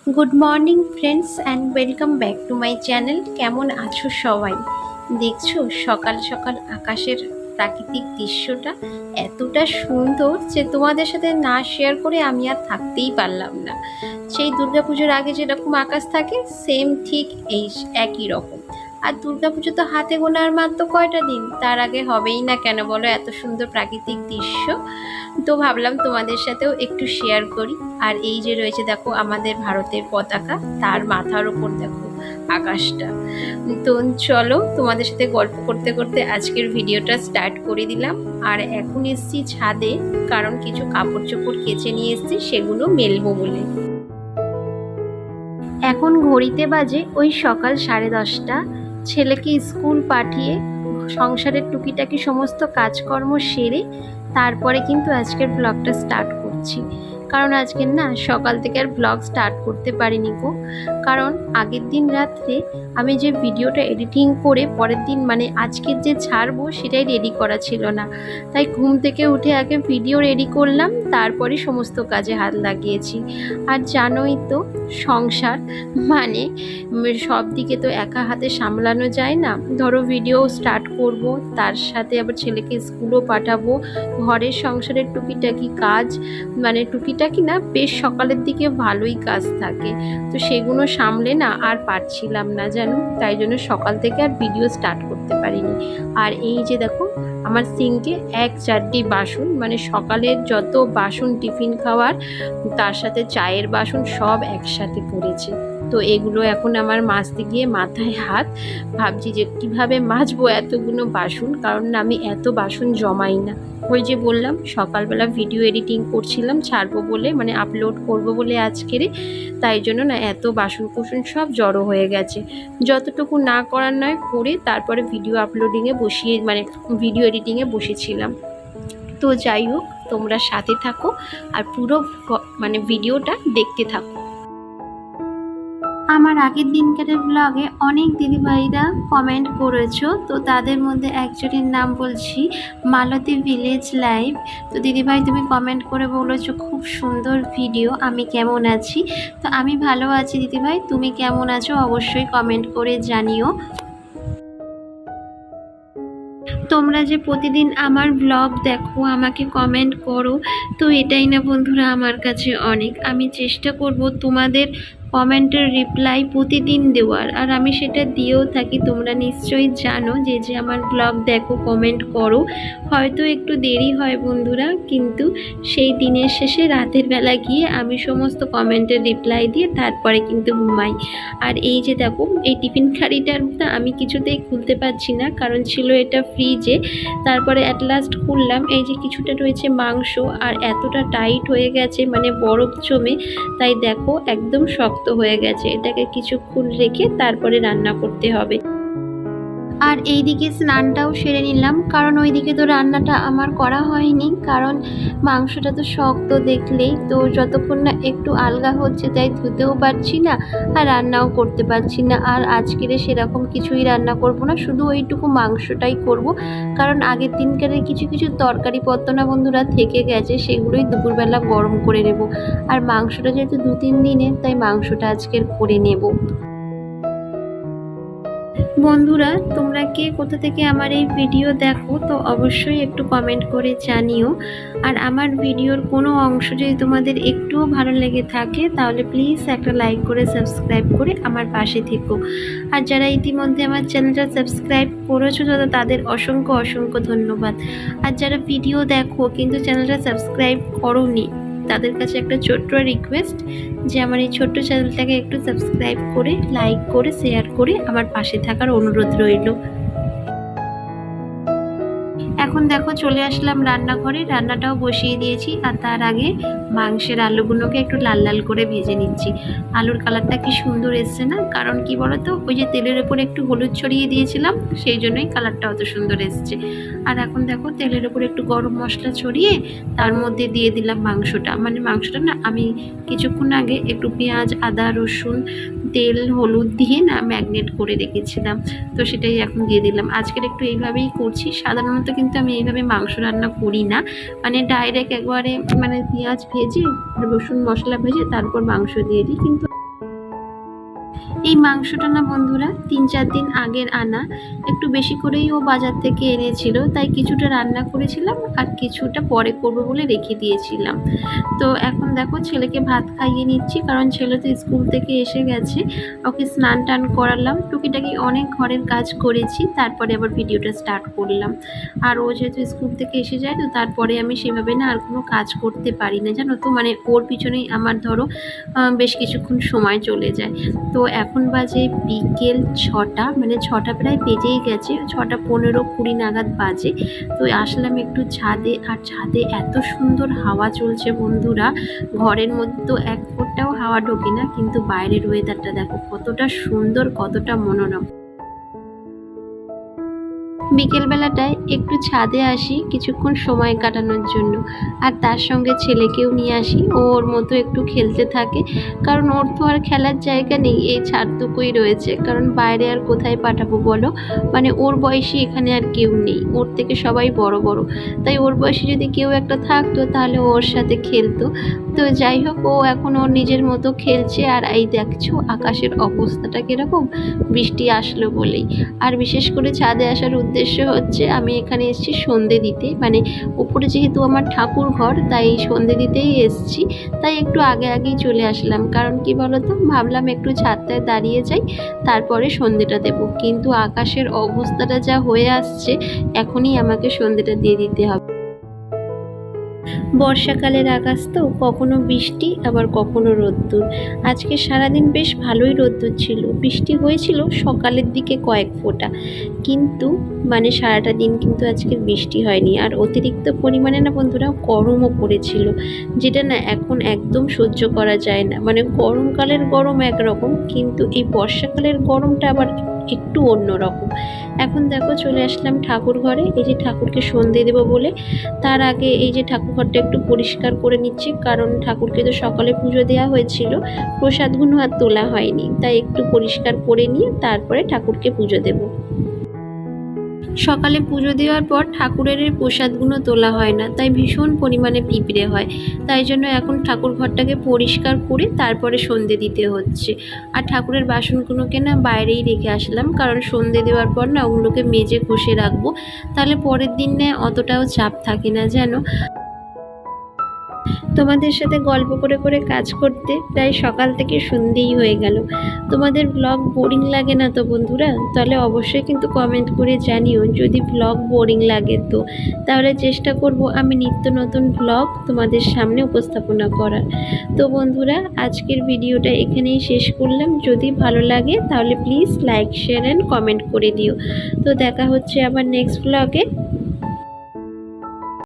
Good morning friends and welcome back to my channel. কেমন আছো সবাই? দেখছো সকাল সকাল আকাশের প্রাকৃতিক দৃশ্যটা এতটা সুন্দর যে তোমাদের সাথে না শেয়ার করে আমি আর থাকতেই পারলাম না। সেই দুর্গাপুজোর আগে যেরকম আকাশ থাকে সেম ঠিক এই একই রকম। আর দুর্গাপুজো তো হাতে গোনার মাত্র কয়টা দিন, তার আগে হবেই না কেন বলো এত সুন্দর প্রাকৃতিক দৃশ্য। তো ভাবলাম তোমাদের সাথেও একটু শেয়ার করি। আর এই যে রয়েছে দেখো আমাদের ভারতের পতাকা, তার মাথার ওপর দেখো আকাশটা। তো চলো তোমাদের সাথে গল্প করতে করতে আজকের ভিডিওটা স্টার্ট করে দিলাম। আর এখন এসছি ছাদে, কারণ কিছু কাপড় চোপড় কেচে নিয়ে এসছি, সেগুলো মেলবো বলে। এখন ঘড়িতে বাজে ওই সকাল 10:30। ছেলেকে স্কুল পাঠিয়ে সংসারের টুকিটাকি সমস্ত কাজকর্ম সেরে তারপরে কিন্তু আজকের ব্লগটা স্টার্ট করছি। কারণ আজকের না সকাল থেকে আর ব্লগ স্টার্ট করতে পারিনি গো। কারণ আগের দিন রাত্রে আমি যে ভিডিওটা এডিটিং করে পরের দিন মানে আজকের যে ছাড়বো সেটাই রেডি করা ছিল না। তাই ঘুম থেকে উঠে আগে ভিডিও রেডি করলাম, তারপরে সমস্ত কাজে হাত লাগিয়েছি। আর জানোই তো সংসার মানে সব দিকে তো একা হাতে সামলানো যায় না। ধরো ভিডিও স্টার্ট করব, তার সাথে আবার ছেলেকে স্কুলও পাঠাবো, ঘরের সংসারের টুকিটাকি কাজ, মানে টুকিটাকি না বেশ সকালের দিকে ভালোই কাজ থাকে, তো সেগুলো সামলে না আর পারছিলাম না জানো। তাই জন্য সকাল থেকে আর ভিডিও স্টার্ট করতে পারিনি। আর এই যে দেখো আমার সিঙ্কে 1-4টি বাসন, মানে সকালের যত বাসন টিফিন খাওয়ার তার সাথে চায়ের বাসন সব একসাথে পড়েছে। তো এগুলো এখন আমার মাজতে গিয়ে মাথায় হাত, ভাবছি যে কীভাবে মাজবো এতগুলো বাসন, কারণ আমি এত বাসন জমাই না। ওই যে বললাম সকালবেলা ভিডিও এডিটিং করছিলাম ছাড়বো বলে, মানে আপলোড করব বলে আজকেরে, তাই জন্য না এত বাসন কুসন সব জড়ো হয়ে গেছে। যতটুকু না করার নয় করে তারপরে ভিডিও আপলোডিংয়ে বসিয়ে, মানে ভিডিও এডিটিংয়ে বসেছিলাম। তো যাই হোক, তোমরা সাথে থাকো আর পুরো মানে ভিডিওটা দেখতে থাকো। আমার আগের দিনকার ব্লগে অনেক দিদিভাইরা কমেন্ট করেছো, তো তাদের মধ্যে একজনের নাম বলছি, মালতী ভিলেজ লাইভ। তো দিদিভাই তুমি কমেন্ট করে বলেছো খুব সুন্দর ভিডিও, আমি কেমন আছি। তো আমি ভালো আছি দিদিভাই, তুমি কেমন আছো অবশ্যই কমেন্ট করে জানিও। তোমরা যে প্রতিদিন আমার ব্লগ দেখো, আমাকে কমেন্ট করো, তো এটাই না বন্ধুরা আমার কাছে অনেক। আমি চেষ্টা করব তোমাদের কমেন্টের রিপ্লাই প্রতিদিন দেওয়ার, আর আমি সেটা দিয়েও থাকি। তোমরা নিশ্চয়ই জানো যে যে আমার ব্লগ দেখো, কমেন্ট করো। হয়তো একটু দেরি হয় বন্ধুরা, কিন্তু সেই দিনের শেষে রাতের বেলা গিয়ে আমি সমস্ত কমেন্টের রিপ্লাই দিয়ে তারপরে কিন্তু ঘুমাই। আর এই যে দেখো এই টিফিন কারিটার আমি কিছুতেই খুলতে পারছি না, কারণ ছিল এটা ফ্রিজে, তারপরে অ্যাট লাস্ট খুললাম। এই যে কিছুটা রয়েছে মাংস, আর এতটা টাইট হয়ে গেছে মানে বরফ জমে, তাই দেখো একদম শক্ত হয়ে গেছে। এটাকে কিছুক্ষণ রেখে তারপরে রান্না করতে হবে। আর এইদিকে স্নানটাও সেরে নিলাম, কারণ ওইদিকে তো রান্নাটা আমার করা হয়নি, কারণ মাংসটা তো শক্ত দেখলেই, তো যতক্ষণ না একটু আলগা হচ্ছে তাই ধুতেও পারছি না আর রান্নাও করতে পারছি না। আর আজকের সেরকম কিছুই রান্না করব না, শুধু ওইটুকু মাংসটাই করব, কারণ আগের দিনকার কিছু কিছু তরকারি পত্র না বন্ধুরা থেকে গেছে, সেগুলোই দুপুরবেলা গরম করে নেব। আর মাংসটা যেহেতু 2-3 দিনের, তাই মাংসটা আজকের করে নেব। বন্ধুরা তোমরা কে কোথা থেকে আমার এই ভিডিও দেখো তো অবশ্যই একটু কমেন্ট করে জানিও। আর আমার ভিডিওর কোনো অংশ যদি তোমাদের একটুও ভালো লেগে থাকে তাহলে প্লিজ একটা লাইক করে সাবস্ক্রাইব করে আমার পাশে থেকো। আর যারা ইতিমধ্যে আমার চ্যানেলটা সাবস্ক্রাইব করেছো তাদের অসংখ্য অসংখ্য ধন্যবাদ। আর যারা ভিডিও দেখো কিন্তু চ্যানেলটা সাবস্ক্রাইব করোনি, তাদের কাছে একটা ছোট্ট রিকোয়েস্ট যে আমার এই ছোট্ট চ্যানেলটাকে একটু সাবস্ক্রাইব করে লাইক করে শেয়ার করে আমার পাশে থাকার অনুরোধ রইল। এখন দেখো চলে আসলাম রান্নাঘরে, রান্নাটাও বসিয়ে দিয়েছি। আর তার আগে মাংসের আলুগুলোকে একটু লাল লাল করে ভেজে নিচ্ছি। আলুর কালারটা কি সুন্দর এসছে না, কারণ কি বলতো ওই যে তেলের উপরে একটু হলুদ ছড়িয়ে দিয়েছিলাম, সেই জন্যই কালারটা অত সুন্দর এসছে। আর এখন দেখো তেলের উপরে একটু গরম মশলা ছড়িয়ে তার মধ্যে দিয়ে দিলাম মাংসটা। মানে মাংসটা না আমি কিছুক্ষণ আগে একটু পেঁয়াজ আদা রসুন তেল হলুদ দিয়ে না ম্যাগনেট করে রেখেছিলাম, তো সেটাই এখন দিয়ে দিলাম। আজকের একটু এইভাবেই করছি, সাধারণত কিন্তু আমি এইভাবে মাংস রান্না করি না, মানে ডাইরেক্ট একবারে মানে পেঁয়াজ ভেজে রসুন মশলা ভেজে তারপর মাংস দিয়ে দিই। কিন্তু এই মাংসটা না বন্ধুরা ৩-৪ দিন আগের আনা, একটু বেশি করেই ও বাজার থেকে এনেছিল, তাই কিছুটা রান্না করেছিলাম আর কিছুটা পরে করব বলে রেখে দিয়েছিলাম। তো এখন দেখো ছেলেকে ভাত খাইয়ে নিচ্ছি, কারণ ছেলে তো স্কুল থেকে এসে গেছে। ওকে স্নান টান করালাম, টুকিটাকি অনেক ঘরের কাজ করেছি, তারপরে আবার ভিডিওটা স্টার্ট করলাম। আর ও যেহেতু স্কুল থেকে এসে যায়, তো তারপরে আমি সেভাবে না আর কোনো কাজ করতে পারি না, জানো তো। মানে ওর পিছনেই আমার ধরো বেশ কিছুক্ষণ সময় চলে যায়। তো এখন বাজে বিকেল 6টা, মানে 6টা প্রায় বেজেই গেছে, 6:15-20 নাগাদ বাজে। তো আসলাম একটু ছাদে, আর ছাদে এত সুন্দর হাওয়া চলছে বন্ধুরা, ঘরের মধ্যে তো এক ফোঁটাও হাওয়া ঢোকে না, কিন্তু বাইরের ওয়েদারটা দেখো কতটা সুন্দর, কতটা মনোরম। বিকেলবেলাটায় একটু ছাদে আসি কিছুক্ষণ সময় কাটানোর জন্য, আর তার সঙ্গে ছেলেকেও নিয়ে আসি, ওর মতো একটু খেলতে থাকে, কারণ ওর তো আর খেলার জায়গা নেই, এই ছাদটুকুই রয়েছে, কারণ বাইরে আর কোথায় পাঠাবো বলো। মানে ওর বয়সী এখানে আর কেউ নেই, ওর থেকে সবাই বড় বড়, তাই ওর বয়সী যদি কেউ একটা থাকতো তাহলে ওর সাথে খেলতো। তো যাই হোক, ও এখন ওর নিজের মতো খেলছে। আর এই দেখছো আকাশের অবস্থাটা কীরকম, বৃষ্টি আসলো বলেই। আর বিশেষ করে ছাদে আসার উদ্দেশ্য হচ্ছে আমি এখানে এসেছি সন্ধে দিতে, মানে উপরে যেহেতু আমার ঠাকুর ঘর, তাই সন্ধে দিতেই এসেছি, তাই একটু আগে আগেই চলে আসলাম। কারণ কি বলতো, ভাবলাম একটু ছাদটায় দাঁড়িয়ে যাই, তারপরে সন্ধেটা দেব। কিন্তু আকাশের অবস্থাটা যা হয়ে আসছে, এখনই আমাকে সন্ধেটা দিয়ে দিতে হবে। বর্ষাকালের আকাশ তো, কখনো বৃষ্টি আবার কখনো রোদ্দুর। আজকে সারাদিন বেশ ভালোই রোদ্দুর ছিল, বৃষ্টি হয়েছিল সকালের দিকে কয়েক ফোঁটা, কিন্তু মানে সারাটা দিন কিন্তু আজকে বৃষ্টি হয়নি। আর অতিরিক্ত পরিমাণে না বন্ধুরা গরমও পড়েছিল, যেটা না এখন একদম সহ্য করা যায় না। মানে গরমকালের গরম একরকম, কিন্তু এই বর্ষাকালের গরমটা আবার একটু অন্যরকম। এখন দেখো চলে আসলাম ঠাকুর ঘরে, এই যে ঠাকুরকে সন্ধে দেবো বলে। তার আগে এই যে ঠাকুর ঘরটা একটু পরিষ্কার করে নিচ্ছি, কারণ ঠাকুরকে তো সকালে পুজো দেওয়া হয়েছিল, প্রসাদগুলো আর তোলা হয়নি, তাই একটু পরিষ্কার করে নিয়ে তারপরে ঠাকুরকে পুজো দেবো। সকালে পুজো দেওয়ার পর ঠাকুরের এই প্রসাদগুলো তোলা হয় না, তাই ভীষণ পরিমাণে পিঁপড়ে হয়, তাই জন্য এখন ঠাকুর ঘরটাকে পরিষ্কার করে তারপরে সন্ধে দিতে হচ্ছে। আর ঠাকুরের বাসনগুলোকে না বাইরেই রেখে আসলাম, কারণ সন্ধে দেওয়ার পর না ওগুলোকে মেজে ঘষে রাখবো, তাহলে পরের দিনে অতটাও চাপ থাকে না জানো। তোমাদের সাথে গল্প করে করে কাজ করতে প্রায় সকাল থেকে সন্ধেই হয়ে গেল। তোমাদের ব্লগ বোরিং লাগে না তো বন্ধুরা? তাহলে অবশ্যই কিন্তু কমেন্ট করে জানিও, যদি ব্লগ বোরিং লাগে তো, তাহলে চেষ্টা করব আমি নিত্য নতুন ব্লগ তোমাদের সামনে উপস্থাপনা করার। তো বন্ধুরা, আজকের ভিডিওটা এখানেই শেষ করলাম। যদি ভালো লাগে তাহলে please like, share and comment করে দিও। তো দেখা হচ্ছে আবার নেক্সট ব্লগে।